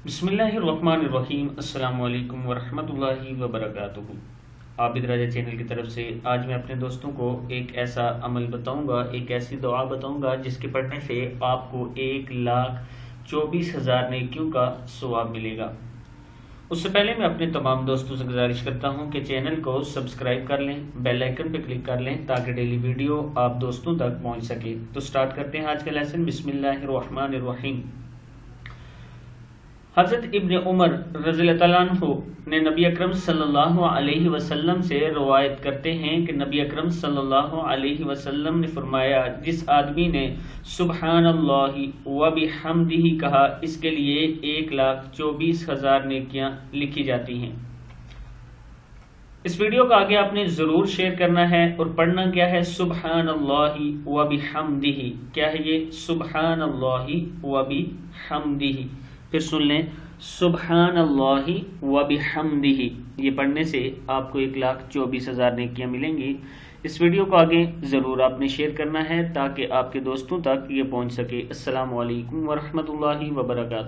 बिस्मिल्लाहिर्रहमानिर्रहीम। अस्सलाम वालेकुम वरहमतुल्लाहि वबरकातुहू। आबिद राजा चैनल की तरफ से आज मैं अपने दोस्तों को एक ऐसा अमल बताऊंगा, एक ऐसी दुआ बताऊंगा जिसके पढ़ने से आपको 1,24,000 नेकियों का सवाब मिलेगा। उससे पहले मैं अपने तमाम दोस्तों से गुजारिश करता हूं कि चैनल को सब्सक्राइब कर लें, बेल आइकन पर क्लिक कर लें ताकि डेली वीडियो आप दोस्तों तक पहुंच सके। तो स्टार्ट करते हैं आज का लेसन। बिस्मिल्लाहिर्रहमानिर्रहीम। हज़रत इब्न उमर रज़ियल्लाहु अन्हु ने नबी अकरम सल्लल्लाहु अलैहि वसल्लम से रवायत करते हैं कि नबी अकरम सल्लल्लाहु अलैहि वसल्लम ने फरमाया, जिस आदमी ने सुब्हानल्लाहि व बिहम्दिही कहा, इसके लिए 1,24,000 नेकियां लिखी जाती हैं। इस वीडियो को आगे आपने ज़रूर शेयर करना है और पढ़ना क्या है, सुब्हानल्लाहि व बिहम्दिही। क्या है ये? सुब्हानल्लाहि व बिहम्दिही। फिर सुन लें, सुब्हानल्लाहि व बिहम्दिही। ये पढ़ने से आपको 1,24,000 नेकियां मिलेंगी। इस वीडियो को आगे ज़रूर आपने शेयर करना है ताकि आपके दोस्तों तक ये पहुंच सके। अस्सलामु अलैकुम वरहमतुल्लाहि वबरकातुहू।